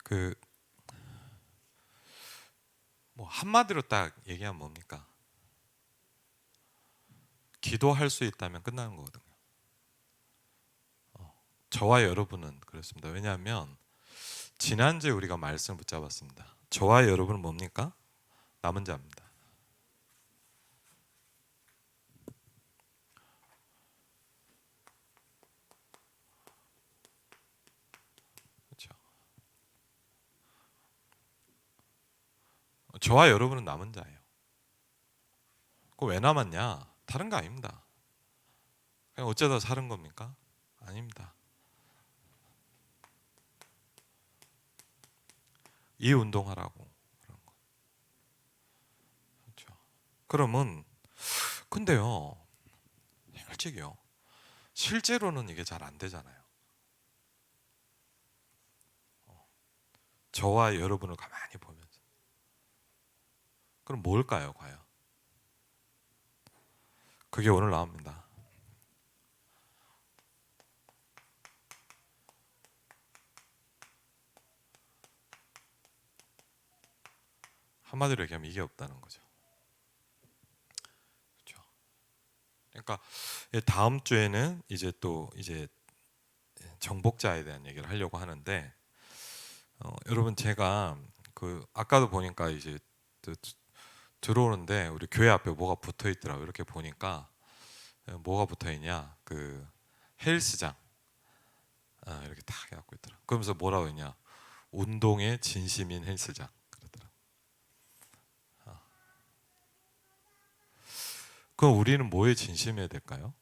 그 뭐 한마디로 딱 얘기하면 뭡니까? 기도할 수 있다면 끝나는 거거든요. 저와 여러분은 그렇습니다. 왜냐하면 지난주에 우리가 말씀을 붙잡았습니다. 저와 여러분은 뭡니까? 남은 자입니다. 그렇죠? 저와 여러분은 남은 자예요. 그 왜 남았냐? 다른 거 아닙니다. 그냥 어쩌다 사는 겁니까? 아닙니다. 이 운동하라고 그런 거. 그렇죠? 그러면 근데요, 솔직히요, 실제로는 이게 잘 안 되잖아요. 저와 여러분을 가만히 보면서. 그럼 뭘까요, 과연? 그게 오늘 나옵니다. 한마디로 얘기하면 이게 없다는 거죠. 그렇죠? 그러니까 다음 주에는 이제 정복자에 대한 얘기를 하려고 하는데, 여러분 제가 그 아까도 보니까 이제 들어오는데 우리 교회 앞에 뭐가 붙어 있더라고. 이렇게 보니까 뭐가 붙어 있냐? 그 헬스장 이렇게 딱 해갖고 있더라. 그러면서 뭐라고 했냐? 운동의 진심인 헬스장 그러더라. 그럼 우리는 뭐에 진심해야 될까요?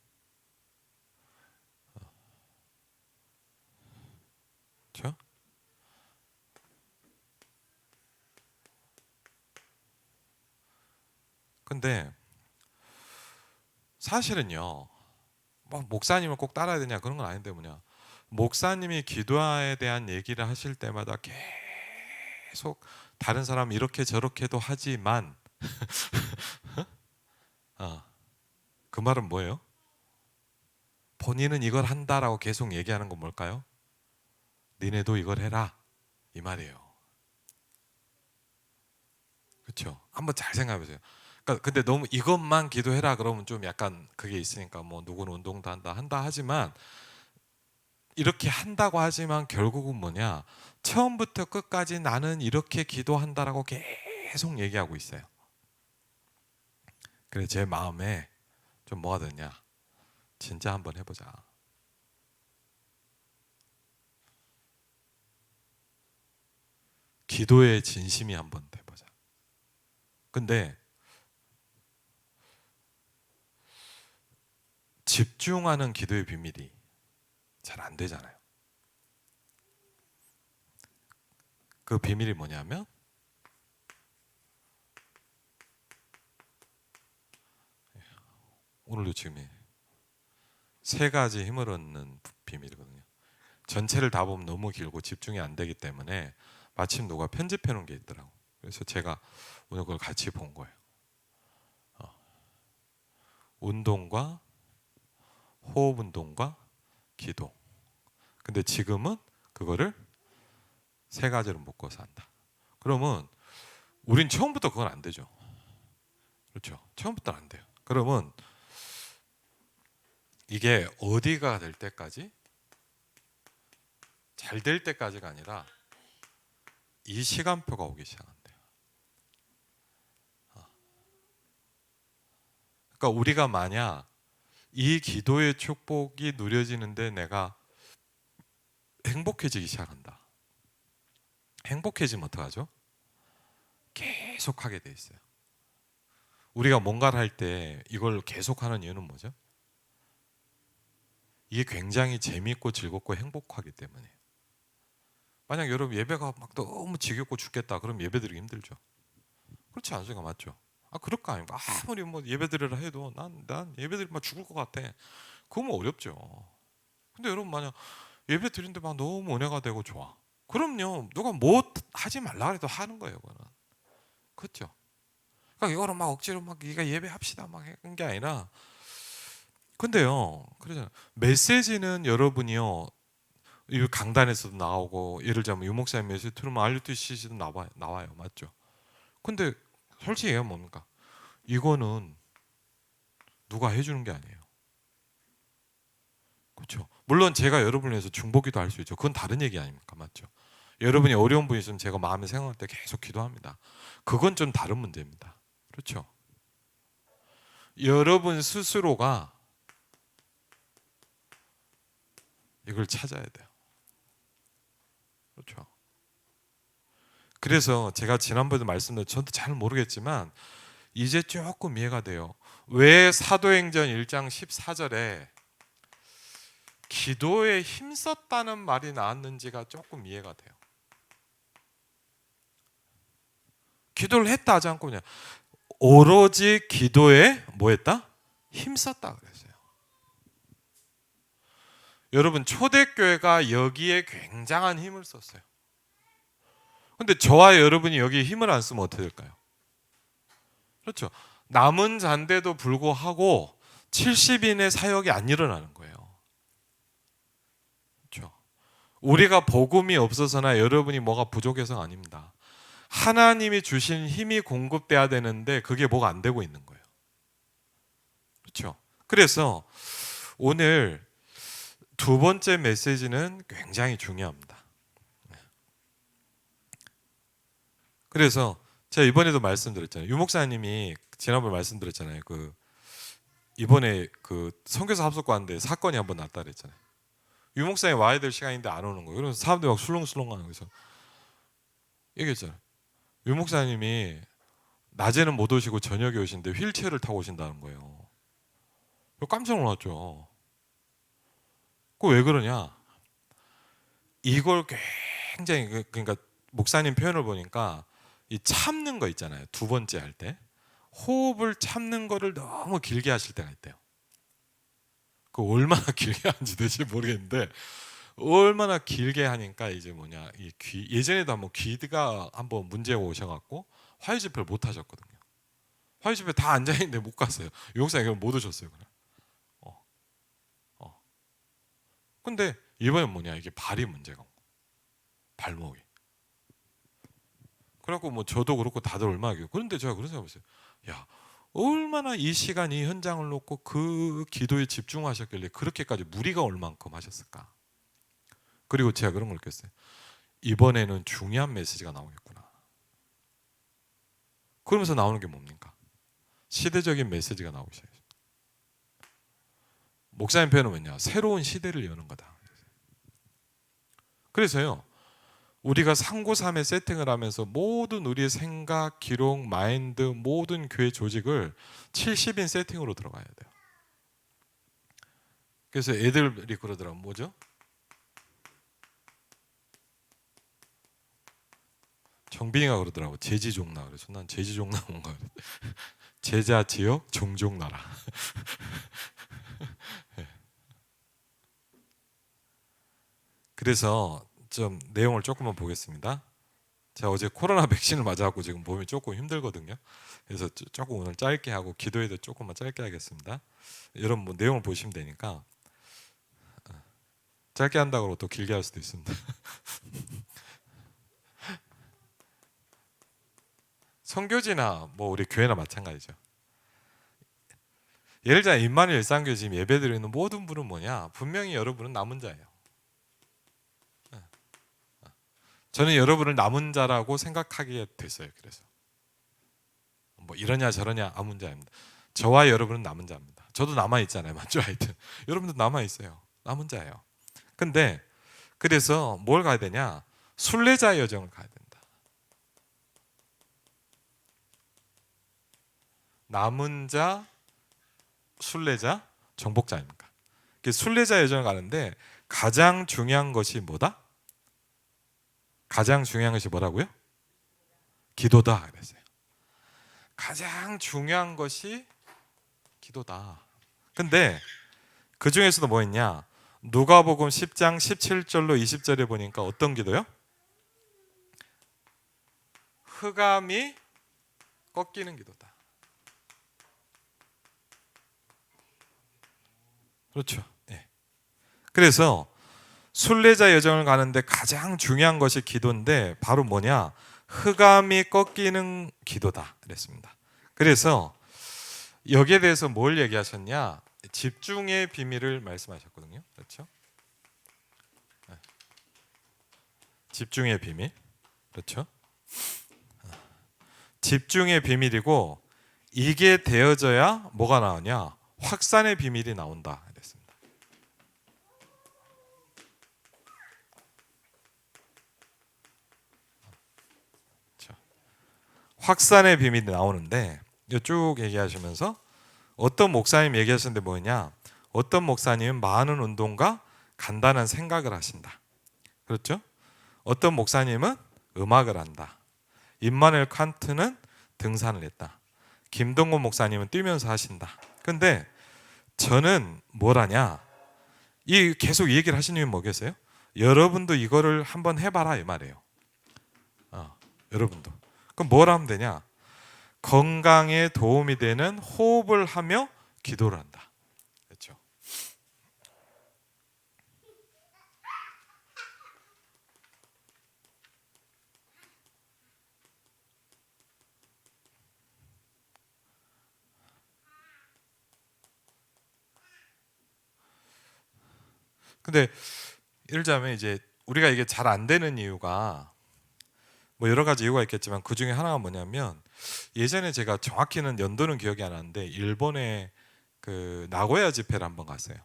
그렇죠? 근데 사실은요, 막 목사님을 꼭 따라야 되냐 그런 건 아닌데 뭐냐. 목사님이 기도에 대한 얘기를 하실 때마다 계속 다른 사람 이렇게 저렇게도 하지만 어, 그 말은 뭐예요? 본인은 이걸 한다라고 계속 얘기하는 건 뭘까요? 니네도 이걸 해라 이 말이에요. 그렇죠? 한번 잘 생각해 보세요. 그러니까 근데 너무 이것만 기도해라 그러면 좀 약간 그게 있으니까 뭐 누구는 운동도 한다 하지만 이렇게 한다고 하지만 결국은 뭐냐? 처음부터 끝까지 나는 이렇게 기도한다라고 계속 얘기하고 있어요. 그래 제 마음에 좀 뭐가 드냐? 진짜 한번 해보자. 기도의 진심이 한번 돼보자. 근데 집중하는 기도의 비밀이 잘 안 되잖아요. 그 비밀이 뭐냐면 오늘도 지금 세 가지 힘을 얻는 비밀이거든요. 전체를 다 보면 너무 길고 집중이 안 되기 때문에 마침 누가 편집해 놓은 게 있더라고. 그래서 제가 오늘 그걸 같이 본 거예요. 운동과 호흡 운동과 기도. 근데 지금은 그거를 세 가지로 묶어서 한다. 그러면 우린 처음부터 그건 안 되죠. 그렇죠? 처음부터는 안 돼요. 그러면 이게 어디가 될 때까지 잘 될 때까지가 아니라 이 시간표가 오기 시작한대요. 그러니까 우리가 만약 이 기도의 축복이 누려지는데 내가 행복해지기 시작한다. 행복해지면 어떡하죠? 계속 하게 돼 있어요. 우리가 뭔가를 할 때 이걸 계속하는 이유는 뭐죠? 이게 굉장히 재미있고 즐겁고 행복하기 때문에. 만약 여러분 예배가 막 너무 지겹고 죽겠다 그럼 예배 드리기 힘들죠. 그렇지 않습니까? 맞죠? 그럴 거 아닙니까? 아무리 뭐 예배 드리라 해도 난 예배 드리면 죽을 것 같아. 그러면 어렵죠. 근데 여러분 만약 예배 드리는데 막 너무 은혜가 되고 좋아. 그럼요. 누가 뭐 하지 말라 그래도 하는 거예요. 그거는. 그렇죠? 그러니까 이거는 막 억지로 막 네가 예배합시다 막 한 게 아니라 근데요. 그러잖아요. 메시지는 여러분이요. 이 강단에서도 나오고, 예를 들자면 유목사님 메시지 들으면 RUTCC도 나와요. 맞죠? 근데 솔직히 얘기하면 뭡니까? 이거는 누가 해주는 게 아니에요. 그렇죠? 물론 제가 여러분을 위해서 중보기도 할 수 있죠. 그건 다른 얘기 아닙니까? 맞죠? 여러분이 어려운 분이 있으면 제가 마음에 생각할 때 계속 기도합니다. 그건 좀 다른 문제입니다. 그렇죠? 여러분 스스로가 이걸 찾아야 돼요. 그렇죠? 그래서 제가 지난번에도 말씀드렸, 저도 잘 모르겠지만 이제 조금 이해가 돼요. 왜 사도행전 1장 14절에 기도에 힘썼다는 말이 나왔는지가 조금 이해가 돼요. 기도를 했다 하지 않고 그냥 오로지 기도에 뭐 했다? 힘썼다 그랬어요. 여러분 초대교회가 여기에 굉장한 힘을 썼어요. 근데 저와 여러분이 여기에 힘을 안 쓰면 어떻게 될까요? 그렇죠. 남은 잔데도 불구하고 70인의 사역이 안 일어나는 거예요. 그렇죠. 우리가 복음이 없어서나 여러분이 뭐가 부족해서가 아닙니다. 하나님이 주신 힘이 공급돼야 되는데 그게 뭐가 안 되고 있는 거예요. 그렇죠. 그래서 오늘 두 번째 메시지는 굉장히 중요합니다. 그래서 제가 이번에도 말씀드렸잖아요. 유 목사님이 지난번에 말씀드렸잖아요. 이번에 선교사 합숙하는데 사건이 한번 났다 그랬잖아요. 유 목사님 와야 될 시간인데 안 오는 거예요. 그래서 사람들이 막 술렁술렁 하는 거예요. 얘기했잖아요. 유 목사님이 낮에는 못 오시고 저녁에 오신데 휠체어를 타고 오신다는 거예요. 깜짝 놀랐죠. 그거 왜 그러냐? 이걸 굉장히 그러니까 목사님 표현을 보니까 이 참는 거 있잖아요. 두 번째 할 때 호흡을 참는 거를 너무 길게 하실 때가 있대요. 그 얼마나 길게 하는지 도대체 모르겠는데 얼마나 길게 하니까 이제 뭐냐 이 귀 예전에도 한번 귀가 한번 문제가 오셔갖고 화요 집회를 못 하셨거든요. 화요 집회 다 앉아 있는데 못 갔어요. 용사님 그럼 못 오셨어요. 그냥. 어, 어. 근데 이번엔 뭐냐 이게 발이 문제가 온 거예요. 발목이. 그래갖고 뭐 저도 그렇고 다들 얼마나 그런데 제가 그런 생각을 했어요. 야 얼마나 이 시간 이 현장을 놓고 그 기도에 집중하셨길래 그렇게까지 무리가 올 만큼 하셨을까. 그리고 제가 그런 걸 느꼈어요. 이번에는 중요한 메시지가 나오겠구나. 그러면서 나오는 게 뭡니까? 시대적인 메시지가 나오기 시작했어요. 목사님 표현은 뭐냐? 새로운 시대를 여는 거다. 그래서요. 우리가 상고삼의 세팅을 하면서 모든 우리의 생각, 기록, 마인드, 모든 교회 조직을 70인 세팅으로 들어가야 돼요. 그래서 애들이 그러더라고요. 뭐죠? 정빈이가 그러더라고. 제지종나. 그래서 난 제지종나 뭔가 제자 지역 종종나라. 그래서 좀 내용을 조금만 보겠습니다. 제가 어제 코로나 백신을 맞아갖고 지금 몸이 조금 힘들거든요. 그래서 조금 오늘 짧게 하고 기도에도 조금만 짧게 하겠습니다. 여러분 뭐 내용을 보시면 되니까 짧게 한다고 또 길게 할 수도 있습니다. 선교지나 뭐 우리 교회나 마찬가지죠. 예를 들어 임마누엘 일상교회 지금 예배드리는 모든 분은 뭐냐? 분명히 여러분은 남은 자예요. 저는 여러분을 남은 자라고 생각하게 됐어요. 그래서 뭐 이러냐 저러냐 남은 자입니다. 저와 여러분은 남은 자입니다. 저도 남아 있잖아요. 맞죠? 하여튼 여러분도 남아 있어요. 남은 자예요. 근데 그래서 뭘 가야 되냐? 순례자의 여정을 가야 된다. 남은 자, 순례자, 정복자입니까? 순례자 여정을 가는데 가장 중요한 것이 뭐다? 가장 중요한 것이 뭐라고요? 기도다 그랬어요. 가장 중요한 것이 기도다. 근데 그 중에서도 뭐 있냐? 누가복음 10장 17절로 20절에 보니까 어떤 기도요? 흑암이 꺾이는 기도다. 그렇죠. 네. 그래서 순례자 여정을 가는데 가장 중요한 것이 기도인데 바로 뭐냐? 흑암이 꺾이는 기도다 그랬습니다. 그래서 여기에 대해서 뭘 얘기하셨냐? 집중의 비밀을 말씀하셨거든요. 그렇죠? 집중의 비밀. 그렇죠? 집중의 비밀이고 이게 되어져야 뭐가 나오냐? 확산의 비밀이 나온다 그랬습니다. 확산의 비밀이 나오는데 쭉 얘기하시면서 어떤 목사님 얘기하셨는데 뭐냐? 어떤 목사님은 많은 운동과 간단한 생각을 하신다. 그렇죠? 어떤 목사님은 음악을 한다. 임마누엘 칸트는 등산을 했다. 김동건 목사님은 뛰면서 하신다. 근데 저는 뭘 하냐? 이 계속 이 얘기를 하시는 이유는 뭐겠어요? 여러분도 이거를 한번 해봐라 이 말이에요. 여러분도. 그럼 뭘 하면 되냐? 건강에 도움이 되는 호흡을 하며 기도를 한다. 그렇죠? 근데 예를 들자면 이제 우리가 이게 잘 안 되는 이유가 뭐 여러 가지 이유가 있겠지만 그 중에 하나가 뭐냐면 예전에 제가 정확히는 연도는 기억이 안 나는데 일본의 그 나고야 집회를 한번 갔어요.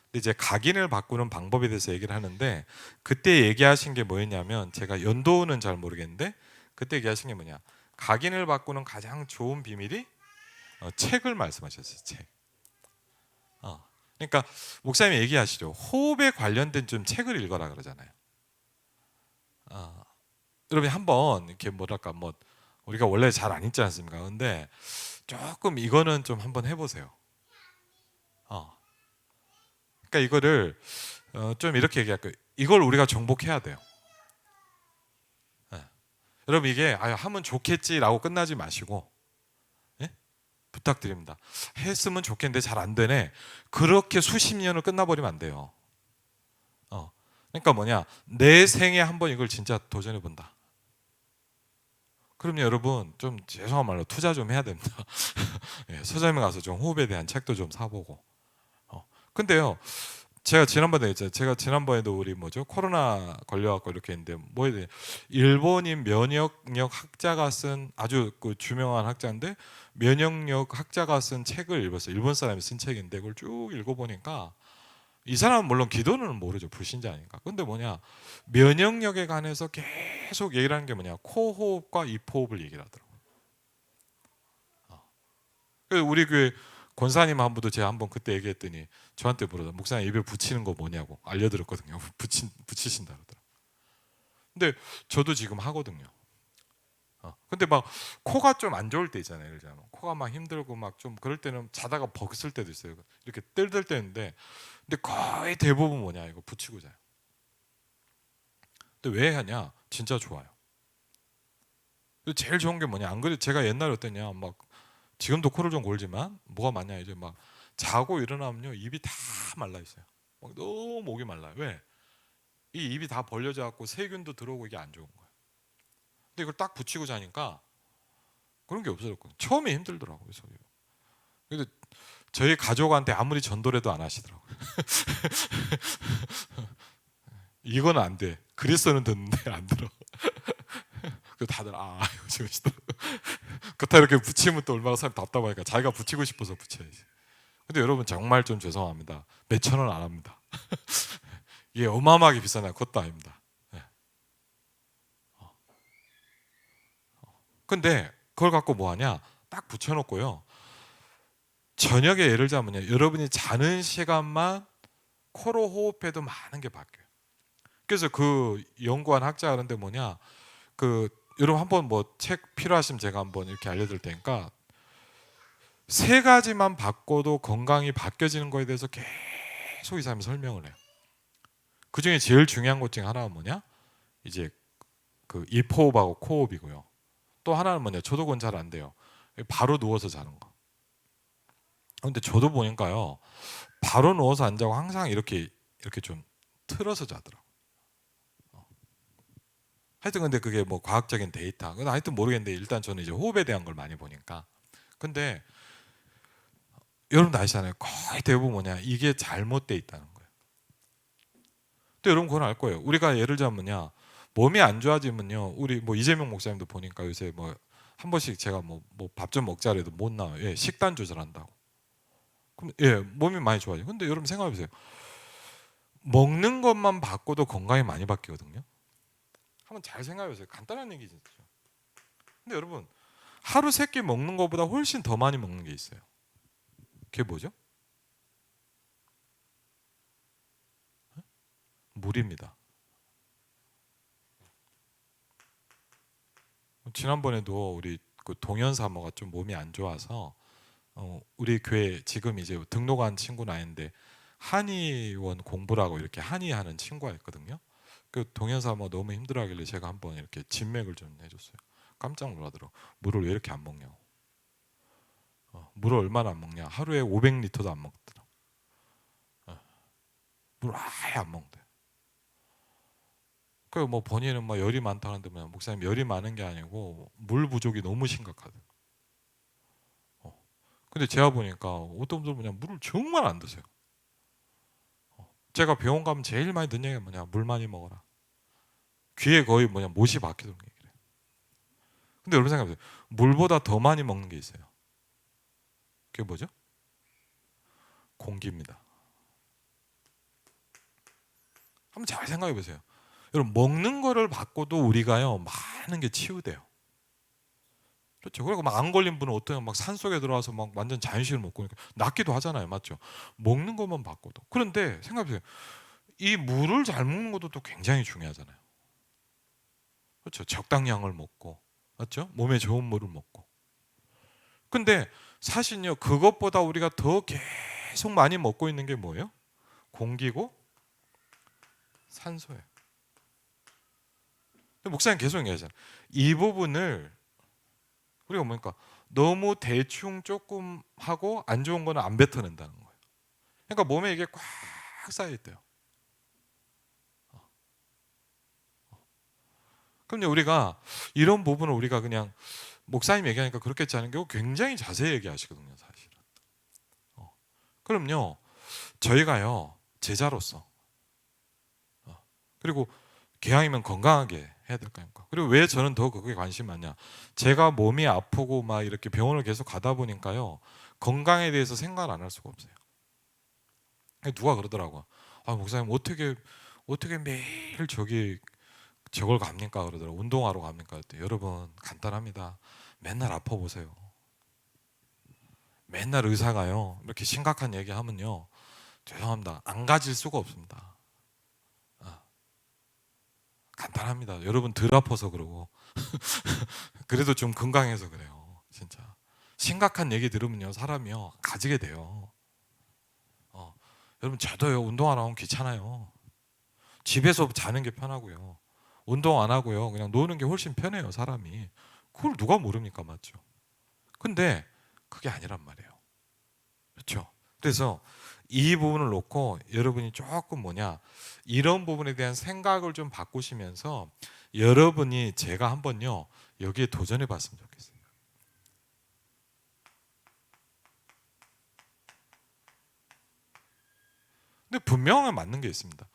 근데 이제 각인을 바꾸는 방법에 대해서 얘기를 하는데 그때 얘기하신 게 뭐였냐면 제가 연도는 잘 모르겠는데 그때 얘기하신 게 뭐냐? 각인을 바꾸는 가장 좋은 비밀이 책을 말씀하셨어요. 책. 그러니까 목사님이 얘기하시죠. 호흡에 관련된 좀 책을 읽어라 그러잖아요. 여러분 한번 이렇게 뭐랄까 뭐 우리가 원래 잘 안 읽지 않습니까? 근데 조금 이거는 좀 한번 해보세요. 그러니까 이거를 좀 이렇게 얘기할게요. 이걸 우리가 정복해야 돼요. 여러분 이게 하면 좋겠지라고 끝나지 마시고 부탁드립니다. 했으면 좋겠는데 잘 안 되네. 그렇게 수십 년을 끝나버리면 안 돼요. 그러니까 뭐냐? 내 생에 한번 이걸 진짜 도전해 본다. 그럼요, 여러분 좀 죄송한 말로 투자 좀 해야 됩니다. 서점에 가서 좀 호흡에 대한 책도 좀 사보고. 근데요, 제가 지난번에도 우리 뭐죠 코로나 걸려갖고 이렇게 했는데 뭐에 대해 일본인 면역력 학자가 쓴 아주 그 유명한 학자인데 면역력 학자가 쓴 책을 읽었어요. 일본 사람이 쓴 책인데 그걸 쭉 읽어보니까 이 사람은 물론 기도는 모르죠. 불신자니까. 근데 뭐냐 면역력에 관해서 계속 얘기를 하는 게 뭐냐 코호흡과 입호흡을 얘기를 하더라고요. 그래서 우리 교회 권사님 한 분도 제가 한번 그때 얘기했더니 저한테 물어서 목사님 입에 붙이는 거 뭐냐고 알려드렸거든요. 붙이신다 그러더라고요. 근데 저도 지금 하거든요. 근데 막 코가 좀 안 좋을 때 있잖아요. 예를 들면 코가 막 힘들고 막 좀 그럴 때는 자다가 벗을 때도 있어요. 이렇게 뜰들 때인데 근데 거의 대부분 뭐냐 이거 붙이고 자요. 근데 왜 하냐? 진짜 좋아요. 제일 좋은 게 뭐냐? 안 그래 제가 옛날에 어땠냐? 막 지금도 코를 좀 골지만 뭐가 많냐 이제 막 자고 일어나면요 입이 다 말라 있어요. 막 너무 목이 말라요. 왜? 이 입이 다 벌려져 갖고 세균도 들어오고 이게 안 좋은 거예요. 근데 이걸 딱 붙이고 자니까 그런 게 없어졌거든요. 처음에 힘들더라고요. 근데 저희 가족한테 아무리 전도를 해도 안 하시더라고요. 이건 안 돼. 그리스도는 듣는데 안 들어. 그 다들 이거 재밌더라고. 그렇다 이렇게 붙이면 또 얼마나 사람 답답하니까 자기가 붙이고 싶어서 붙여야지. 근데 여러분 정말 좀 죄송합니다. 몇천 원 안 합니다. 이게 어마어마하게 비싸냐 그것도 아닙니다. 네. 근데 그걸 갖고 뭐 하냐? 딱 붙여놓고요. 저녁에 예를 들자면요. 여러분이 자는 시간만 코로 호흡해도 많은 게 바뀌어요. 그래서 그 연구한 학자가 그런데 뭐냐? 그 여러분 한번 뭐 책 필요하시면 제가 한번 이렇게 알려드릴 테니까 세 가지만 바꿔도 건강이 바뀌어지는 거에 대해서 계속 이 사람이 설명을 해요. 그 중에 제일 중요한 것 중에 하나가 뭐냐? 이제 그 입호흡하고 코호흡이고요. 또 하나는 뭐냐? 저도 그건 잘 안 돼요. 바로 누워서 자는 거. 근데 저도 보니까요. 바로 누워서 안 자고 항상 이렇게 좀 틀어서 자더라고. 하여튼 근데 그게 뭐 과학적인 데이터, 하여튼 모르겠는데 일단 저는 이제 호흡에 대한 걸 많이 보니까. 근데 여러분도 아시잖아요. 거의 대부분 뭐냐, 이게 잘못돼 있다는 거예요. 또 여러분 그건 알 거예요. 우리가 예를 들자면 뭐냐, 몸이 안 좋아지면요, 우리 뭐 이재명 목사님도 보니까 요새 뭐 한 번씩 제가 뭐 밥 좀 먹자 그래도 못 나와요. 예, 식단 조절한다고. 그럼 예, 몸이 많이 좋아져요. 근데 여러분 생각해 보세요. 먹는 것만 바꿔도 건강이 많이 바뀌거든요. 한번 잘 생각해 보세요. 간단한 얘기죠. 근데 여러분 하루 3끼 먹는 것보다 훨씬 더 많이 먹는 게 있어요. 그게 뭐죠? 물입니다. 지난번에도 우리 그 동현 사모가 좀 몸이 안 좋아서 우리 교회 지금 이제 등록한 친구는 아닌데 한의원 공부라고 이렇게 한의하는 친구가 있거든요. 그 동현 사모 너무 힘들어하길래 제가 한번 이렇게 진맥을 좀 해줬어요. 깜짝 놀라더라고. 물을 왜 이렇게 안 먹냐고. 물을 얼마나 안 먹냐? 하루에 500리터도 안 먹더라. 물을 아예 안 먹대. 그 뭐 본인은 뭐 열이 많다는데 뭐 목사님 열이 많은 게 아니고 물 부족이 너무 심각하대. 근데 제가 보니까 어떤 분들 그냥 물을 정말 안 드세요. 제가 병원 가면 제일 많이 듣는 얘기가 뭐냐, 물 많이 먹어라. 귀에 거의 뭐냐 못이 박히도록 얘기해요. 근데 여러분 생각해보세요. 물보다 더 많이 먹는 게 있어요. 그게 뭐죠? 공기입니다. 한번 잘 생각해 보세요. 여러분 먹는 거를 바꿔도 우리가요 많은 게 치유돼요. 그렇죠. 그리고 막 안 걸린 분은 어떠냐, 막 산속에 들어와서 막 완전 자연식을 먹고 낫기도 하잖아요, 맞죠? 먹는 것만 바꿔도. 그런데 생각해 보세요. 이 물을 잘 먹는 것도 또 굉장히 중요하잖아요. 그렇죠. 적당량을 먹고, 맞죠? 몸에 좋은 물을 먹고. 근데 사실요 그것보다 우리가 더 계속 많이 먹고 있는 게 뭐예요? 공기고 산소예요. 목사님 계속 얘기하잖아요. 이 부분을 우리가 뭡니까? 너무 대충 조금 하고 안 좋은 거는 안 뱉어낸다는 거예요. 그러니까 몸에 이게 꽉 쌓여 있대요. 그럼 우리가 이런 부분을 우리가 그냥 목사님 얘기하니까 그렇겠지 않은 게 굉장히 자세히 얘기하시거든요, 사실은. 그럼요, 저희가요 제자로서 그리고 기왕이면 건강하게 해야 될 거니까. 그리고 왜 저는 더 그게 관심이 많냐? 제가 몸이 아프고 막 이렇게 병원을 계속 가다 보니까요 건강에 대해서 생각을 안 할 수가 없어요. 누가 그러더라고. 아 목사님 어떻게 매일 저걸 갑니까 그러더라고. 운동하러 갑니까 그랬더니 여러분 간단합니다. 맨날 아파 보세요. 맨날 의사가요 이렇게 심각한 얘기하면요 죄송합니다 안 가질 수가 없습니다. 간단합니다. 여러분 덜 아파서 그러고 그래도 좀 건강해서 그래요. 진짜 심각한 얘기 들으면요 사람이요 가지게 돼요. 여러분 저도요 운동하러 오면 귀찮아요. 집에서 자는 게 편하고요. 운동 안 하고요 그냥 노는 게 훨씬 편해요 사람이. 그걸 누가 모릅니까, 맞죠? 근데 그게 아니란 말이에요. 그렇죠? 그래서 이 부분을 놓고 여러분이 조금 뭐냐 이런 부분에 대한 생각을 좀 바꾸시면서 여러분이 제가 한번요 여기에 도전해 봤으면 좋겠어요. 근데 분명히 맞는 게 있습니다.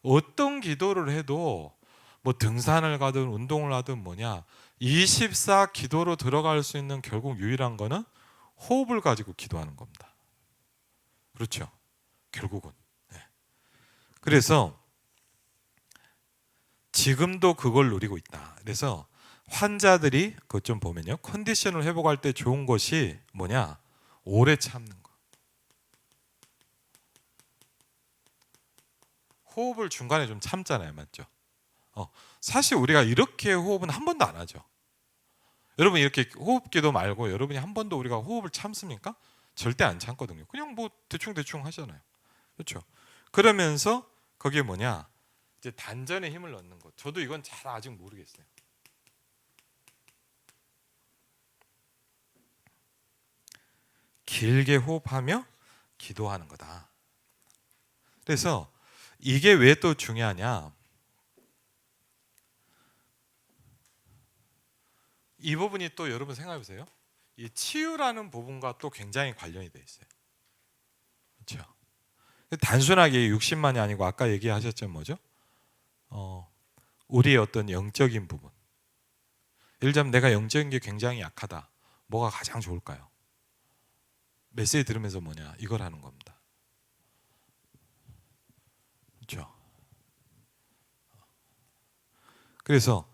어떤 기도를 해도 뭐 등산을 가든 운동을 하든 뭐냐 24 기도로 들어갈 수 있는 결국 유일한 거는 호흡을 가지고 기도하는 겁니다. 그렇죠? 결국은. 네. 그래서 지금도 그걸 누리고 있다. 그래서 환자들이 그것 좀 보면요 컨디션을 회복할 때 좋은 것이 뭐냐 오래 참는 거. 호흡을 중간에 좀 참잖아요, 맞죠? 사실 우리가 이렇게 호흡은 한 번도 안 하죠. 여러분 이렇게 호흡기도 말고 여러분이 한 번도 우리가 호흡을 참습니까? 절대 안 참거든요. 그냥 뭐 대충 하잖아요. 그렇죠? 그러면서 그게 뭐냐 이제 단전에 힘을 넣는 것. 저도 이건 잘 아직 모르겠어요. 길게 호흡하며 기도하는 거다. 그래서 이게 왜 또 중요하냐? 이 부분이 또 여러분 생각해 보세요. 이 치유라는 부분과 또 굉장히 관련이 돼 있어요. 그렇죠? 단순하게 육신만이 아니고 아까 얘기하셨죠, 뭐죠? 우리의 어떤 영적인 부분. 예를 들자면 내가 영적인 게 굉장히 약하다. 뭐가 가장 좋을까요? 메시지 들으면서 뭐냐? 이걸 하는 겁니다. 그렇죠? 그래서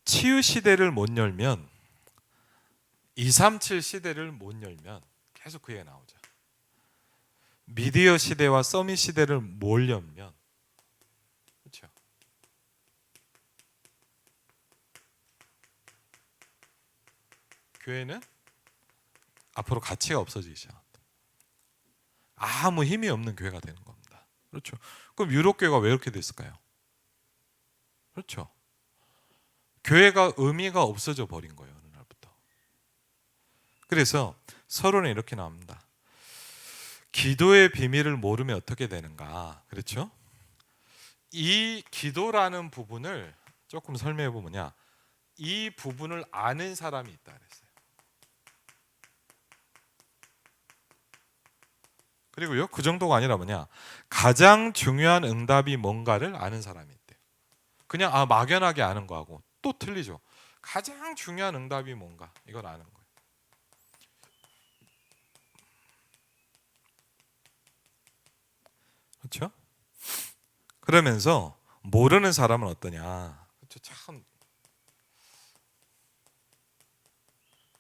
치유 시대를 못 열면 237 시대를 못 열면 계속 그 얘기가 나오죠. 미디어 시대와 서밋 시대를 못 열면 그렇죠? 교회는 앞으로 가치가 없어지기 시작합니다. 아무 힘이 없는 교회가 되는 겁니다. 그렇죠? 그럼 유럽 교회가 왜 이렇게 됐을까요? 그렇죠? 교회가 의미가 없어져 버린 거예요, 어느 날부터. 그래서 서론에 이렇게 나옵니다. 기도의 비밀을 모르면 어떻게 되는가? 그렇죠? 이 기도라는 부분을 조금 설명해 보면요, 이 부분을 아는 사람이 있다 그랬어요. 그리고요, 그 정도가 아니라 뭐냐, 가장 중요한 응답이 뭔가를 아는 사람이 있대요. 그냥 막연하게 아는 거하고 또 틀리죠. 가장 중요한 응답이 뭔가, 이걸 아는 거예요. 그렇죠? 그러면서 모르는 사람은 어떠냐? 그렇죠? 참,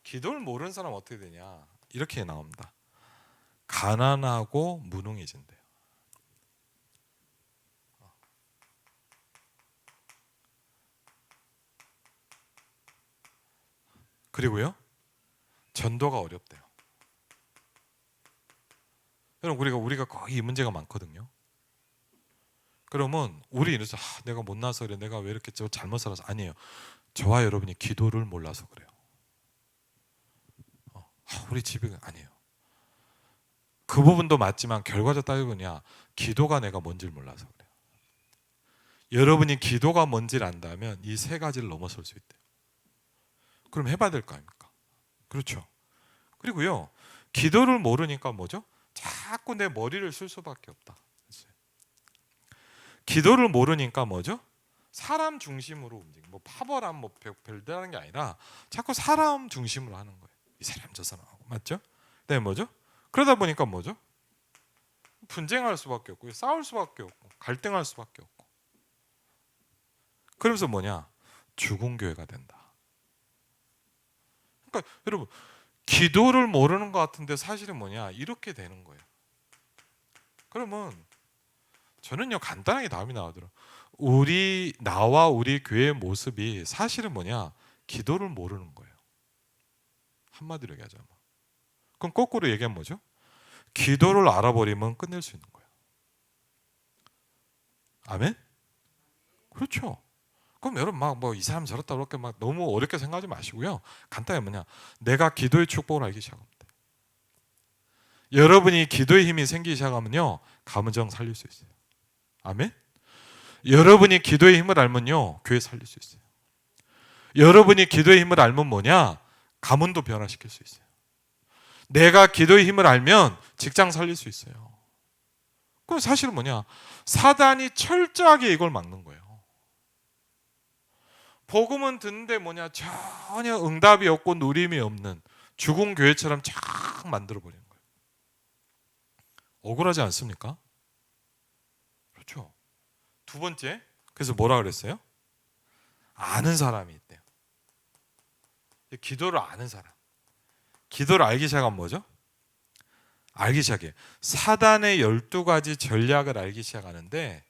기도를 모르는 사람은 어떻게 되냐? 이렇게 나옵니다. 가난하고 무능해진대요. 그리고요, 전도가 어렵대요. 여러분, 우리가 거의 이 문제가 많거든요. 그러면 우리 이래서 내가 못나서 그래, 내가 왜 이렇게 잘못 살아서. 아니에요. 저와 여러분이 기도를 몰라서 그래요. 우리 집이 아니에요. 그 부분도 맞지만 결과적 따지면 기도가 내가 뭔지를 몰라서 그래요. 여러분이 기도가 뭔지를 안다면 이 세 가지를 넘어설 수 있대요. 그럼 해봐야 될 거 아닙니까? 그렇죠. 그리고요, 기도를 모르니까 뭐죠? 자꾸 내 머리를 쓸 수밖에 없다. 기도를 모르니까 뭐죠? 사람 중심으로 움직이고, 뭐 파벌한 뭐 별다른 게 아니라 자꾸 사람 중심으로 하는 거예요. 이 사람 저 사람하고, 맞죠? 네, 뭐죠? 그러다 보니까 뭐죠? 분쟁할 수밖에 없고, 싸울 수밖에 없고, 갈등할 수밖에 없고. 그러면서 뭐냐? 죽은 교회가 된다. 그러니까 여러분, 기도를 모르는 것 같은데 사실은 뭐냐? 이렇게 되는 거예요. 그러면 저는요, 간단하게 답이 나오더라고요. 나와 우리 교회의 모습이 사실은 뭐냐? 기도를 모르는 거예요. 한마디로 얘기하자면. 그럼 거꾸로 얘기하면 뭐죠? 기도를 알아버리면 끝낼 수 있는 거예요. 아멘? 그렇죠. 그럼 여러분 막 뭐 이 사람 저렇다 그렇게 막 너무 어렵게 생각하지 마시고요. 간단히 뭐냐? 내가 기도의 축복을 알기 시작합니다. 여러분이 기도의 힘이 생기기 시작하면요, 감정 살릴 수 있어요. 아멘? 여러분이 기도의 힘을 알면요, 교회 살릴 수 있어요. 여러분이 기도의 힘을 알면 뭐냐? 가문도 변화시킬 수 있어요. 내가 기도의 힘을 알면 직장 살릴 수 있어요. 그럼 사실은 뭐냐? 사단이 철저하게 이걸 막는 거예요. 복음은 듣는데 뭐냐? 전혀 응답이 없고 누림이 없는 죽은 교회처럼 쫙 만들어버리는 거예요. 억울하지 않습니까? 그렇죠. 두 번째, 그래서 뭐라 그랬어요? 아는 사람이 있대요. 기도를 아는 사람. 기도를 알기 시작하면 뭐죠? 알기 시작해요. 사단의 12가지 전략을 알기 시작하는데,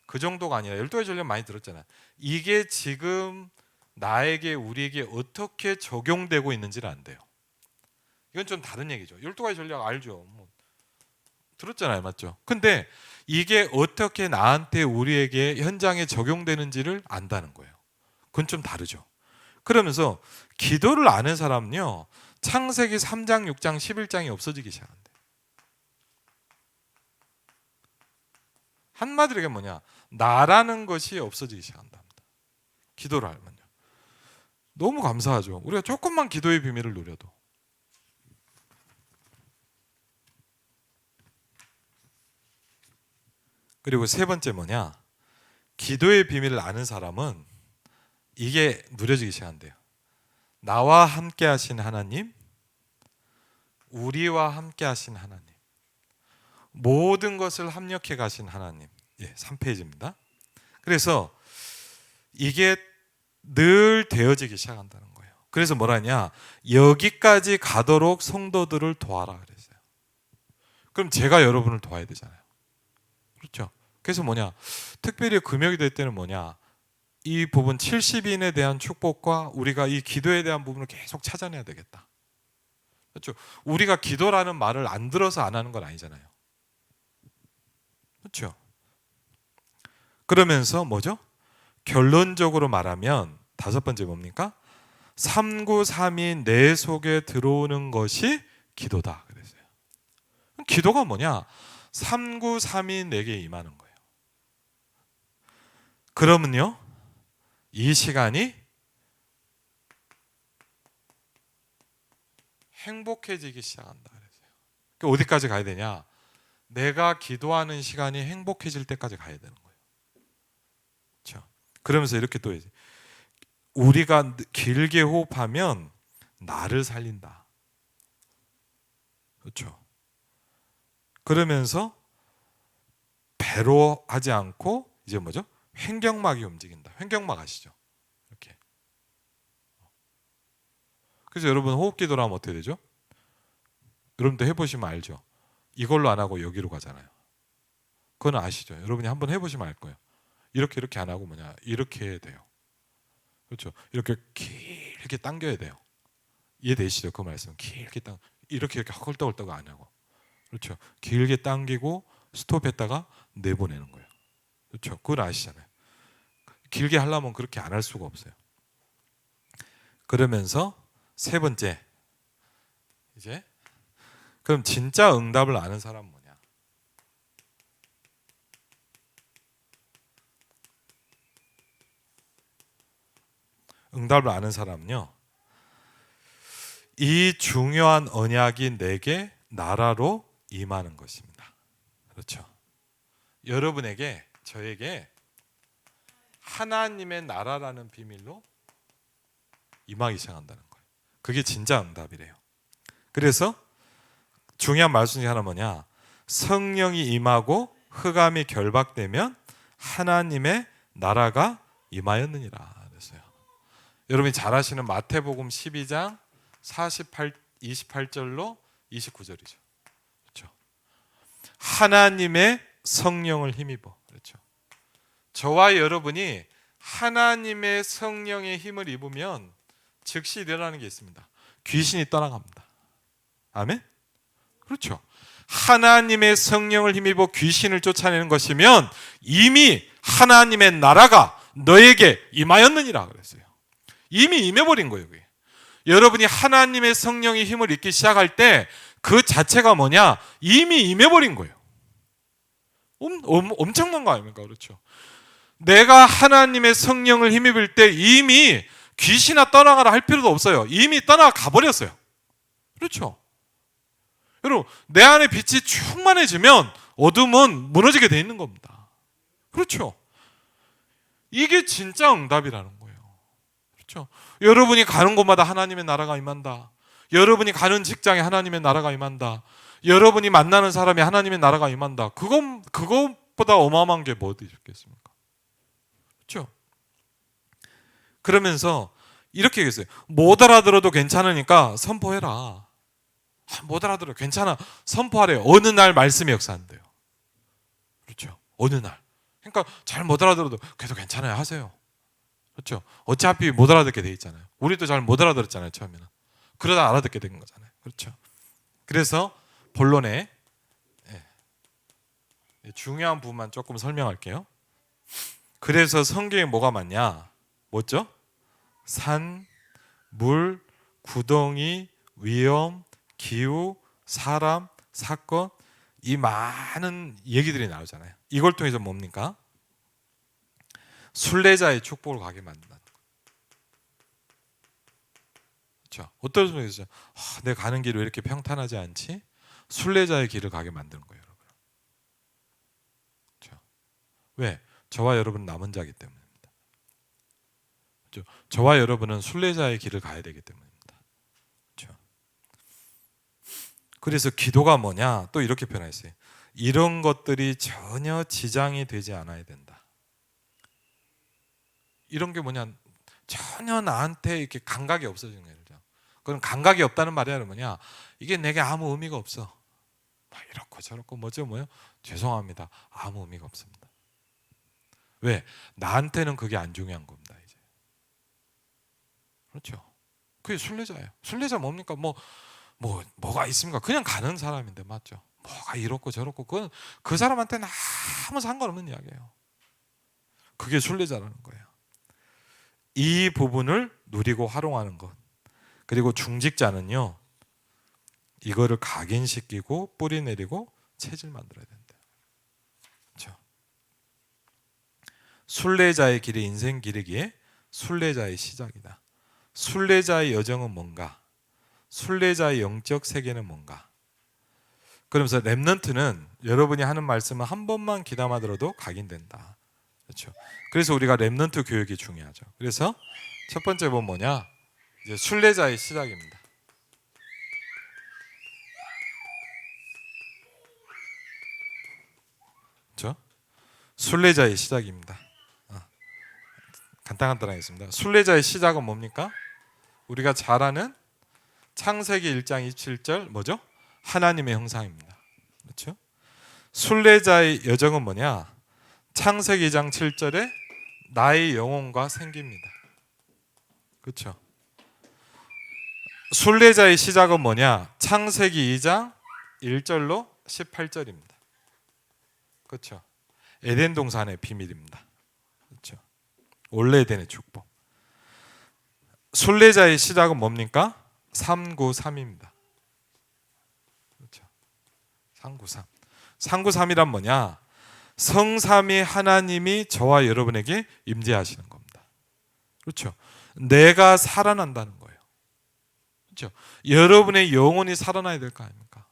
그 정도가 아니라 12가지 전략 많이 들었잖아요. 이게 지금 나에게, 우리에게 어떻게 적용되고 있는지를 안 돼요. 이건 좀 다른 얘기죠. 12가지 전략 알죠. 뭐 들었잖아요. 맞죠? 근데 이게 어떻게 나한테, 우리에게 현장에 적용되는지를 안다는 거예요. 그건 좀 다르죠. 그러면서 기도를 아는 사람은요, 창세기 3장, 6장, 11장이 없어지기 시작한대요. 한마디로 이게 뭐냐? 나라는 것이 없어지기 시작한답니다. 기도를 하면요. 너무 감사하죠. 우리가 조금만 기도의 비밀을 누려도. 그리고 세 번째 뭐냐? 기도의 비밀을 아는 사람은 이게 누려지기 시작한대요. 나와 함께 하신 하나님, 우리와 함께 하신 하나님, 모든 것을 합력해 가신 하나님. 3페이지입니다. 그래서 이게 늘 되어지기 시작한다는 거예요. 그래서 뭐라냐? 여기까지 가도록 성도들을 도와라 그랬어요. 그럼 제가 여러분을 도와야 되잖아요. 그렇죠? 그래서 뭐냐? 특별히 금요기 될 때는 뭐냐? 이 부분 70인에 대한 축복과 우리가 이 기도에 대한 부분을 계속 찾아내야 되겠다. 그렇죠? 우리가 기도라는 말을 안 들어서 안 하는 건 아니잖아요. 그렇죠? 그러면서 뭐죠? 결론적으로 말하면 다섯 번째 뭡니까? 393이 내 속에 들어오는 것이 기도다 그랬어요. 기도가 뭐냐? 393이 내게 임하는 거예요. 그러면요, 이 시간이 행복해지기 시작한다 그랬어요. 그러니까 어디까지 가야 되냐? 내가 기도하는 시간이 행복해질 때까지 가야 되는 거예요. 그렇죠? 그러면서 이렇게 또 우리가 길게 호흡하면 나를 살린다. 그렇죠? 그러면서 배로 하지 않고 이제 뭐죠? 횡격막이 움직인다. 횡격막 아시죠? 이렇게. 그래서 여러분 호흡 기도를 하면 어떻게 되죠? 여러분도 해보시면 알죠? 이걸로 안 하고 여기로 가잖아요. 그건 아시죠? 여러분이 한번 해보시면 알 거예요. 이렇게 안 하고 뭐냐? 이렇게 해야 돼요. 그렇죠? 이렇게 길게 당겨야 돼요. 이해되시죠? 그 말씀. 길게 이렇게 헐떡헐떡 안 하고. 그렇죠? 길게 당기고 스톱했다가 내보내는 거예요. 그렇죠? 그걸 아시잖아요. 길게 하려면 그렇게 안 할 수가 없어요. 그러면서 세 번째, 이제 그럼 진짜 응답을 아는 사람은 뭐냐? 응답을 아는 사람은요, 이 중요한 언약이 내게 나라로 임하는 것입니다. 그렇죠? 여러분에게, 저에게 하나님의 나라라는 비밀로 임하기 시작한다는 거예요. 그게 진짜 응답이래요. 그래서 중요한 말씀 중에 하나 뭐냐? 성령이 임하고 흑암이 결박되면 하나님의 나라가 임하였느니라 그랬어요. 여러분이 잘 아시는 마태복음 12장 28절로 29절이죠. 그렇죠? 하나님의 성령을 힘입어. 그렇죠? 저와 여러분이 하나님의 성령의 힘을 입으면 즉시 일어나는 게 있습니다. 귀신이 떠나갑니다. 아멘? 그렇죠? 하나님의 성령을 힘입어 귀신을 쫓아내는 것이면 이미 하나님의 나라가 너에게 임하였느니라 그랬어요. 이미 임해버린 거예요. 그게. 여러분이 하나님의 성령의 힘을 입기 시작할 때 그 자체가 뭐냐? 이미 임해버린 거예요. 엄청난 거 아닙니까? 그렇죠? 내가 하나님의 성령을 힘입을 때 이미 귀신아 떠나가라 할 필요도 없어요. 이미 떠나가 버렸어요. 그렇죠? 여러분, 내 안에 빛이 충만해지면 어둠은 무너지게 돼 있는 겁니다. 그렇죠? 이게 진짜 응답이라는 거예요. 그렇죠? 여러분이 가는 곳마다 하나님의 나라가 임한다. 여러분이 가는 직장에 하나님의 나라가 임한다. 여러분이 만나는 사람이 하나님의 나라가 임한다. 그것보다 어마어마한 게 뭐 어디 있겠습니까? 그렇죠? 그러면서 이렇게 얘기했어요. 못 알아들어도 괜찮으니까 선포해라. 못 알아들어 괜찮아. 선포하래요. 어느 날 말씀이 역사한대요. 그렇죠? 어느 날. 그러니까 잘 못 알아들어도 그래도 괜찮아요. 하세요. 그렇죠? 어차피 못 알아듣게 돼 있잖아요. 우리도 잘 못 알아들었잖아요. 처음에는. 그러다 알아듣게 된 거잖아요. 그렇죠? 그래서 본론에 중요한 부분만 조금 설명할게요. 그래서 성경에 뭐가 많냐? 뭐죠? 산, 물, 구덩이, 위험, 기후, 사람, 사건, 이 많은 얘기들이 나오잖아요. 이걸 통해서 뭡니까? 순례자의 축복을 가게 만든다. 그렇죠? 어떤 분이 내가 가는 길이 왜 이렇게 평탄하지 않지? 순례자의 길을 가게 만드는 거예요, 여러분. 그렇죠? 왜? 저와 여러분은 남은 자이기 때문입니다. 그렇죠? 저와 여러분은 순례자의 길을 가야 되기 때문입니다. 그렇죠? 그래서 기도가 뭐냐? 또 이렇게 표현했어요. 이런 것들이 전혀 지장이 되지 않아야 된다. 이런 게 뭐냐? 전혀 나한테 이렇게 감각이 없어지는 거예요. 그건 감각이 없다는 말이 아니라 뭐냐? 이게 내게 아무 의미가 없어. 이렇고 저렇고 뭐죠 뭐요? 죄송합니다. 아무 의미가 없습니다. 왜? 나한테는 그게 안 중요한 겁니다. 이제. 그렇죠? 그게 순례자예요. 순례자 뭡니까? 뭐가 있습니까? 그냥 가는 사람인데 맞죠? 뭐가 이렇고 저렇고 그건 그 사람한테는 아무 상관없는 이야기예요. 그게 순례자라는 거예요. 이 부분을 누리고 활용하는 것. 그리고 중직자는요, 이거를 각인시키고 뿌리 내리고 체질 만들어야 된다. 그렇죠? 순례자의 길이 인생 길이기에 순례자의 시작이다. 순례자의 여정은 뭔가? 순례자의 영적 세계는 뭔가? 그러면서 렘넌트는 여러분이 하는 말씀을 한 번만 귀담아 들어도 각인된다. 그렇죠? 그래서 우리가 렘넌트 교육이 중요하죠. 그래서 첫 번째 본 뭐냐? 이제 순례자의 시작입니다. 그렇죠? 순례자의 시작입니다. 간단하겠습니다. 순례자의 시작은 뭡니까? 우리가 잘 아는 창세기 1장 27절 뭐죠? 하나님의 형상입니다. 그렇죠? 순례자의 여정은 뭐냐? 창세기 2장 7절에 나의 영혼과 생깁니다. 그렇죠? 순례자의 시작은 뭐냐? 창세기 2장 1절로 18절입니다. 그렇죠? 에덴 동산의 비밀입니다. 그렇죠? 원래 에덴의 축복. 순례자의 시작은 뭡니까? 393입니다. 그렇죠? 393. 393이란 뭐냐? 성삼위 하나님이 저와 여러분에게 임재하시는 겁니다. 그렇죠? 내가 살아난다는 거예요. 그렇죠? 여러분의 영혼이 살아나야 될 거 아닙니까?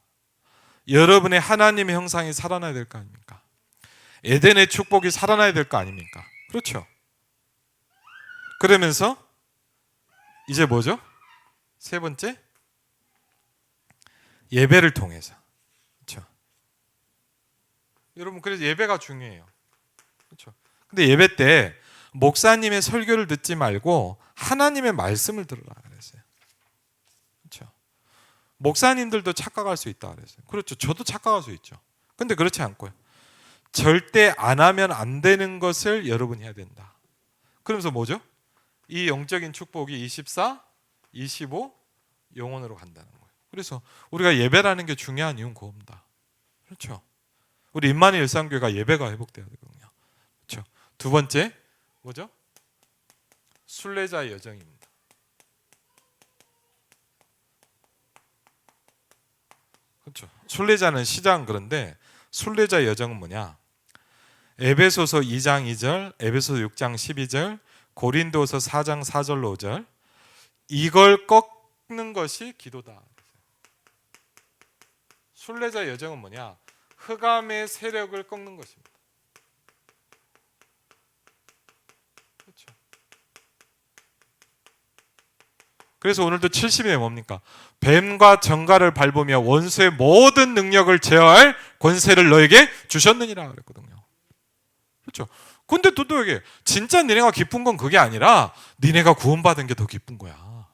여러분의 하나님의 형상이 살아나야 될 거 아닙니까? 에덴의 축복이 살아나야 될 거 아닙니까? 그렇죠? 그러면서 이제 뭐죠? 세 번째, 예배를 통해서. 그렇죠? 여러분, 그래서 예배가 중요해요. 그렇죠? 근데 예배 때 목사님의 설교를 듣지 말고 하나님의 말씀을 들으라 그랬어요. 그렇죠? 목사님들도 착각할 수 있다 그랬어요. 그렇죠? 저도 착각할 수 있죠. 근데 그렇지 않고요. 절대 안 하면 안 되는 것을 여러분이 해야 된다. 그러면서 뭐죠? 이 영적인 축복이 24, 25 영혼으로 간다는 거예요. 그래서 우리가 예배라는 게 중요한 이유는 그겁니다. 그렇죠? 우리 임마누엘 일상교회가 예배가 회복돼야 되거든요. 그렇죠? 두 번째 뭐죠? 순례자의 여정입니다. 그렇죠? 순례자는 시작은 그런데 순례자의 여정은 뭐냐? 에베소서 2장 2절, 에베소서 6장 12절, 고린도서 4장 4절로 5절 이걸 꺾는 것이 기도다. 순례자의 여정은 뭐냐? 흑암의 세력을 꺾는 것입니다. 그렇죠? 그래서 오늘도 70에 뭡니까? 뱀과 정갈을 밟으며 원수의 모든 능력을 제어할 권세를 너에게 주셨느니라 그랬거든요. 그렇죠? 근데 또 이게 진짜 니네가 기쁜 건 그게 아니라 니네가 구원받은 게 더 기쁜 거야.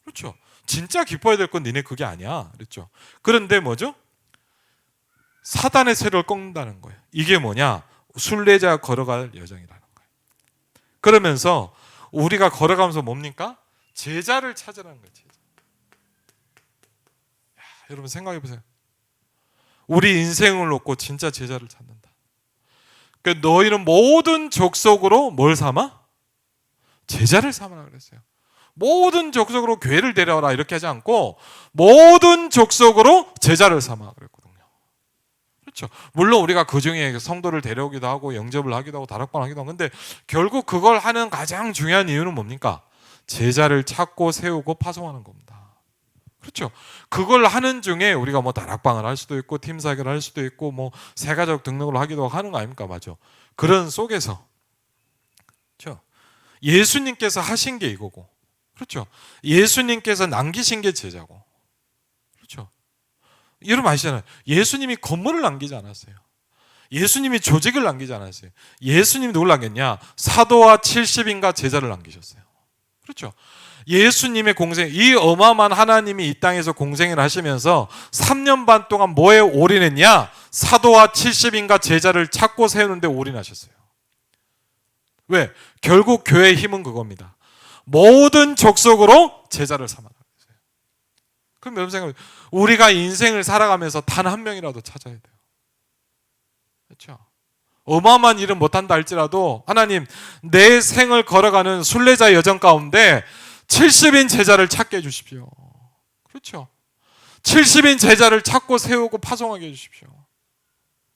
그렇죠? 진짜 기뻐야 될 건 니네 그게 아니야. 그렇죠? 그런데 뭐죠? 사단의 세력을 꺾는다는 거예요. 이게 뭐냐? 순례자 걸어갈 여정이라는 거예요. 그러면서 우리가 걸어가면서 뭡니까? 제자를 찾으라는 거예요. 제자. 야, 여러분 생각해 보세요. 우리 인생을 놓고 진짜 제자를 찾는다. 그러니까 너희는 모든 족속으로 뭘 삼아? 제자를 삼으라 그랬어요. 모든 족속으로 교회를 데려와라 이렇게 하지 않고 모든 족속으로 제자를 삼아 그랬거든요. 그렇죠. 물론 우리가 그 중에 성도를 데려오기도 하고 영접을 하기도 하고 다락방 하기도 하고, 근데 결국 그걸 하는 가장 중요한 이유는 뭡니까? 제자를 찾고 세우고 파송하는 겁니다. 그렇죠. 그걸 하는 중에 우리가 뭐 다락방을 할 수도 있고 팀 사역을 할 수도 있고 뭐 새가족 등록을 하기도 하는 거 아닙니까? 맞죠. 그런 속에서, 그렇죠. 예수님께서 하신 게 이거고, 그렇죠. 예수님께서 남기신 게 제자고, 그렇죠. 여러분 아시잖아요. 예수님이 건물을 남기지 않았어요. 예수님이 조직을 남기지 않았어요. 예수님이 누굴 남겼냐? 사도와 70인가 제자를 남기셨어요. 그렇죠. 예수님의 공생, 이 어마어마한 하나님이 이 땅에서 공생을 하시면서 3년 반 동안 뭐에 올인했냐? 사도와 70인가 제자를 찾고 세우는데 올인하셨어요. 왜? 결국 교회의 힘은 그겁니다. 모든 족속으로 제자를 삼아라. 그럼 여러분 생각해요. 우리가 인생을 살아가면서 단 한 명이라도 찾아야 돼요. 그렇죠? 어마어마한 일은 못한다 할지라도 하나님, 내 생을 걸어가는 순례자 여정 가운데 70인 제자를 찾게 해주십시오. 그렇죠? 70인 제자를 찾고 세우고 파송하게 해주십시오.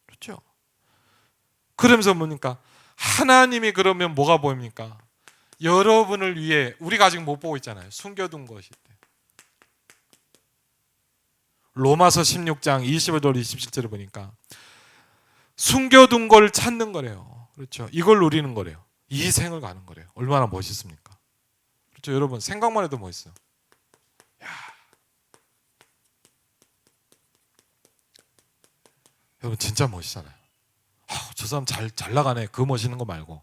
그렇죠? 그러면서 뭡니까? 하나님이 그러면 뭐가 보입니까? 여러분을 위해, 우리가 아직 못 보고 있잖아요. 숨겨둔 것이 있대. 로마서 16장 25절 27절을 보니까 숨겨둔 걸 찾는 거래요. 그렇죠? 이걸 누리는 거래요. 이 생을 가는 거래요. 얼마나 멋있습니까? 그렇죠? 여러분 생각만 해도 멋있어요. 야. 여러분 진짜 멋있잖아요. 저 사람 잘 나가네. 그 멋있는 거 말고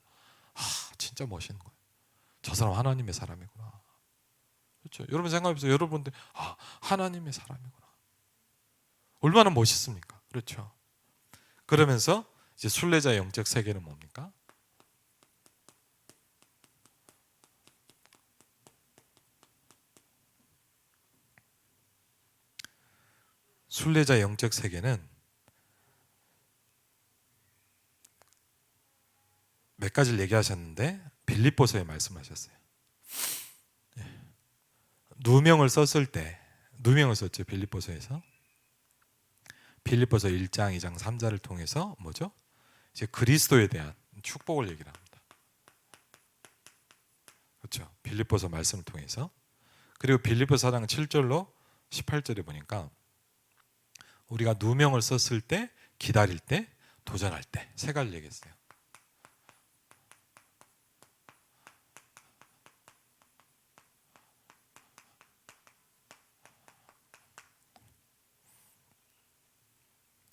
진짜 멋있는 거예요. 저 사람 하나님의 사람이구나. 그렇죠? 여러분 생각해보세요. 여러분들 하나님의 사람이구나. 얼마나 멋있습니까? 그렇죠? 그러면서 이제 순례자 영적 세계는 뭡니까? 순례자 영적 세계는 몇 가지를 얘기하셨는데 빌립보서에 말씀하셨어요. 누명을 썼을 때, 누명을 썼죠. 빌립보서에서. 빌립보서 1장, 2장, 3장을 통해서 뭐죠? 이제 그리스도에 대한 축복을 얘기를 합니다. 그렇죠? 빌립보서 말씀을 통해서. 그리고 빌립보서 4장 7절로 18절에 보니까 우리가 누명을 썼을 때, 기다릴 때, 도전할 때 세 가지를 얘기했어요.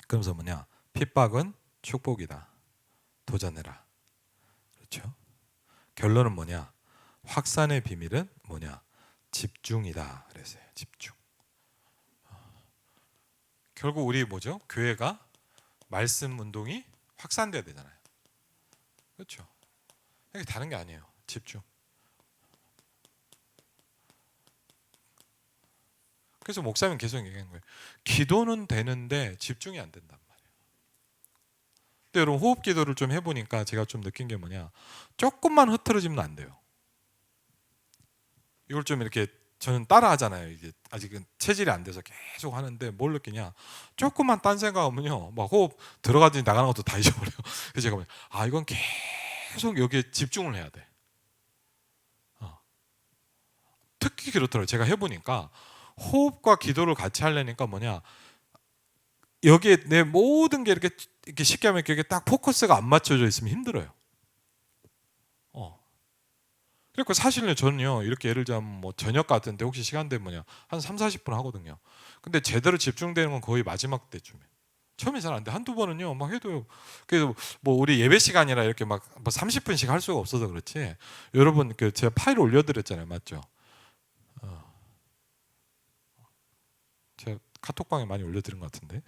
그러면서 뭐냐? 핍박은 축복이다. 도전해라. 그렇죠? 결론은 뭐냐? 확산의 비밀은 뭐냐? 집중이다. 그랬어요. 집중. 결국 우리 뭐죠? 교회가 말씀 운동이 확산돼야 되잖아요. 그렇죠? 이게 다른 게 아니에요. 집중. 그래서 목사님 계속 얘기하는 거예요. 기도는 되는데 집중이 안 된단 말이에요. 근데 여러분 호흡 기도를 좀 해보니까 제가 좀 느낀 게 뭐냐? 조금만 흐트러지면 안 돼요. 이걸 좀 이렇게 저는 따라 하잖아요. 이게 아직은 체질이 안 돼서 계속 하는데 뭘 느끼냐? 조금만 딴 생각하면요, 막 호흡 들어가든지 나가는 것도 다 잊어버려요. 그래서 제가 이건 계속 여기에 집중을 해야 돼. 특히 그렇더라고요. 제가 해보니까 호흡과 기도를 같이 하려니까 뭐냐? 여기에 내 모든 게 이렇게 쉽게 하면 이렇게 딱 포커스가 안 맞춰져 있으면 힘들어요. 그러니까 사실은 저는요, 이렇게 예를 들자면 뭐 저녁 같은데 혹시 시간 되면 뭐냐, 한 3, 40분 하거든요. 근데 제대로 집중되는 건 거의 마지막 때쯤에. 처음에 잘 안 돼. 한두 번은요, 막 해도요. 그래서 뭐 우리 예배 시간이라 이렇게 막 뭐 30분씩 할 수가 없어서 그렇지. 여러분 그 제가 파일 올려드렸잖아요, 맞죠? 제가 카톡방에 많이 올려드린 것 같은데.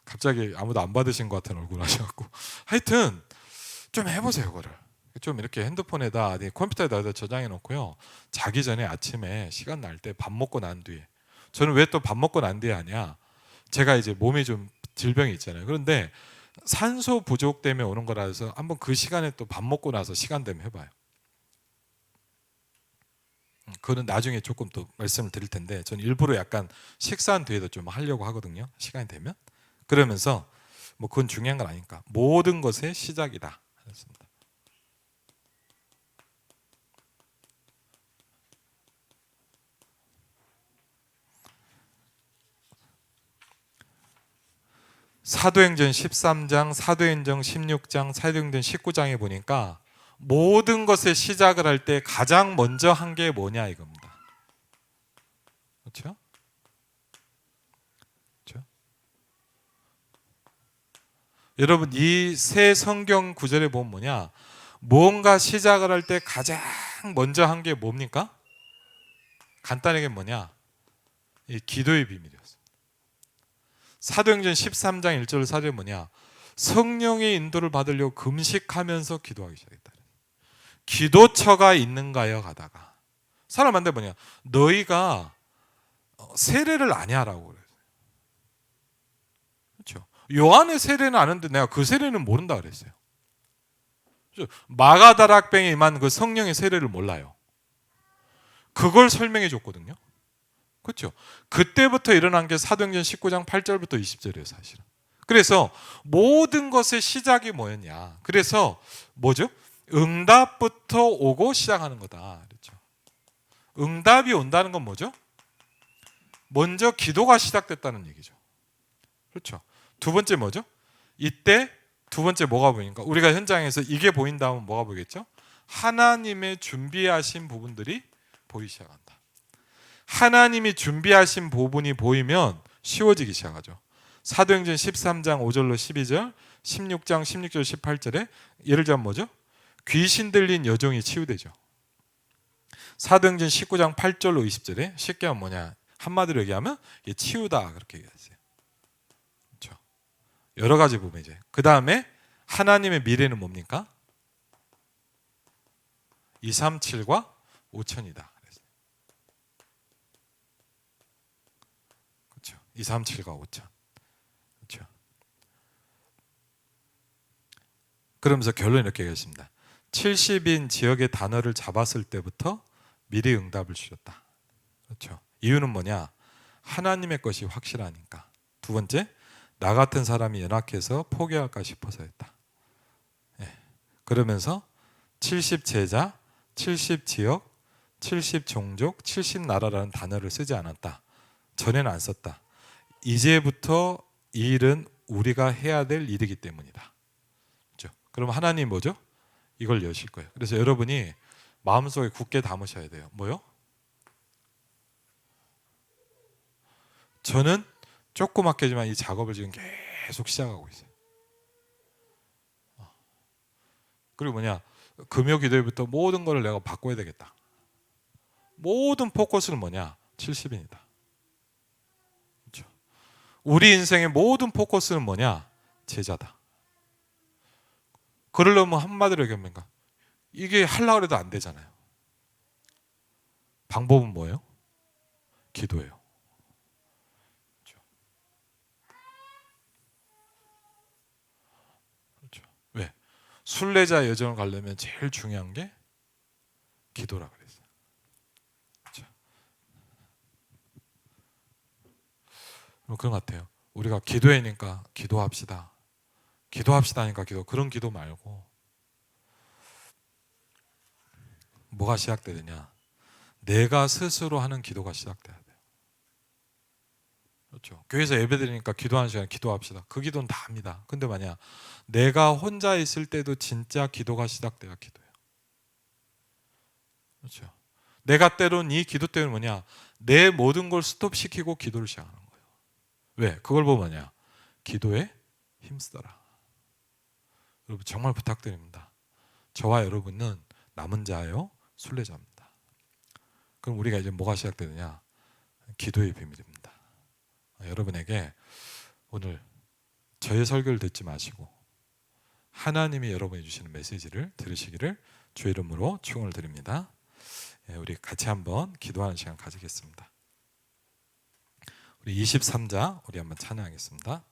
갑자기 아무도 안 받으신 것 같은 얼굴 하셔갖고. 하여튼 좀 해보세요, 그거를. 좀 이렇게 핸드폰에다 컴퓨터에다 저장해 놓고요. 자기 전에 아침에 시간 날 때 밥 먹고 난 뒤에. 저는 왜 또 밥 먹고 난 뒤에 하냐? 제가 이제 몸에 좀 질병이 있잖아요. 그런데 산소 부족 때문에 오는 거라서 한번 그 시간에 또 밥 먹고 나서 시간 되면 해봐요. 그거는 나중에 조금 또 말씀을 드릴 텐데 저는 일부러 약간 식사한 뒤에도 좀 하려고 하거든요. 시간이 되면. 그러면서 뭐 그건 중요한 건 아니니까 모든 것의 시작이다. 그렇습니다. 사도행전 13장, 사도행전 16장, 사도행전 19장에 보니까 모든 것의 시작을 할 때 가장 먼저 한 게 뭐냐 이겁니다. 그렇죠? 그렇죠? 여러분 이 세 성경 구절에 보면 뭐냐? 무언가 시작을 할 때 가장 먼저 한 게 뭡니까? 간단하게 뭐냐? 이 기도의 비밀이었어요. 사도행전 13장 1절 사절이 뭐냐? 성령의 인도를 받으려고 금식하면서 기도하기 시작했다. 기도처가 있는가요? 가다가 사람한테 뭐냐? 너희가 세례를 아냐라고 그래요. 그렇죠? 요한의 세례는 아는데 내가 그 세례는 모른다 그랬어요. 그렇죠? 마가다락병에 임한 그 성령의 세례를 몰라요. 그걸 설명해 줬거든요. 그렇죠? 그때부터 일어난 게 사도행전 19장 8절부터 20절이에요, 사실은. 그래서 모든 것의 시작이 뭐였냐? 그래서 뭐죠? 응답부터 오고 시작하는 거다. 그렇죠? 응답이 온다는 건 뭐죠? 먼저 기도가 시작됐다는 얘기죠. 그렇죠? 두 번째 뭐죠? 이때 두 번째 뭐가 보이니까 우리가 현장에서 이게 보인다면 뭐가 보이겠죠? 하나님의 준비하신 부분들이 보이기 시작한다. 하나님이 준비하신 부분이 보이면 쉬워지기 시작하죠. 사도행전 13장 5절로 12절, 16장 16절 18절에 예를 들면 뭐죠? 귀신 들린 여종이 치유되죠. 사도행전 19장 8절로 20절에 쉽게 하면 뭐냐? 한마디로 얘기하면 치유다 그렇게 얘기했어요. 그렇죠? 여러 가지 보면 이제 그 다음에 하나님의 미래는 뭡니까? 237과 5천이다. 237과 5천. 그렇죠? 그러면서 결론이 이렇게 얘기했습니다. 70인 지역의 단어를 잡았을 때부터 미리 응답을 주셨다. 그렇죠? 이유는 뭐냐? 하나님의 것이 확실하니까. 두 번째, 나 같은 사람이 연약해서 포기할까 싶어서였다. 네. 그러면서 70 제자, 70 지역, 70 종족, 70 나라라는 단어를 쓰지 않았다. 전에는 안 썼다. 이제부터 이 일은 우리가 해야 될 일이기 때문이다. 그렇죠? 그럼 하나님 뭐죠? 이걸 여실 거예요. 그래서 여러분이 마음속에 굳게 담으셔야 돼요. 뭐요? 저는 조그맣게지만 이 작업을 지금 계속 시작하고 있어요. 그리고 뭐냐? 금요 기도회부터 모든 걸 내가 바꿔야 되겠다. 모든 포커스는 뭐냐? 70인이다. 우리 인생의 모든 포커스는 뭐냐? 제자다. 그러려면 한마디로 얘기합니까? 이게 하려고 해도 안 되잖아요. 방법은 뭐예요? 기도예요. 그렇죠? 그렇죠. 왜? 순례자 여정을 가려면 제일 중요한 게 기도라 그랬어요. 그렇죠? 그런 것 같아요. 우리가 기도회니까 기도합시다. 기도합시다니까 그런 기도 말고 뭐가 시작되느냐? 내가 스스로 하는 기도가 시작돼야 돼요. 그렇죠? 교회에서 예배드리니까 기도하는 시간에 기도합시다. 그 기도는 다 합니다. 근데 만약 내가 혼자 있을 때도 진짜 기도가 시작돼야 기도예요. 그렇죠? 내가 때론 이 기도 때문에 뭐냐? 내 모든 걸 스톱시키고 기도를 시작하는 거예요. 왜? 그걸 보면 뭐냐? 기도에 힘쓰더라. 여러분 정말 부탁드립니다. 저와 여러분은 남은 자요 순례자입니다. 그럼 우리가 이제 뭐가 시작되느냐? 기도의 비밀입니다. 여러분에게 오늘 저의 설교를 듣지 마시고 하나님이 여러분이 주시는 메시지를 들으시기를 주의 이름으로 축원을 드립니다. 우리 같이 한번 기도하는 시간 가지겠습니다. 우리 23자 우리 한번 찬양하겠습니다.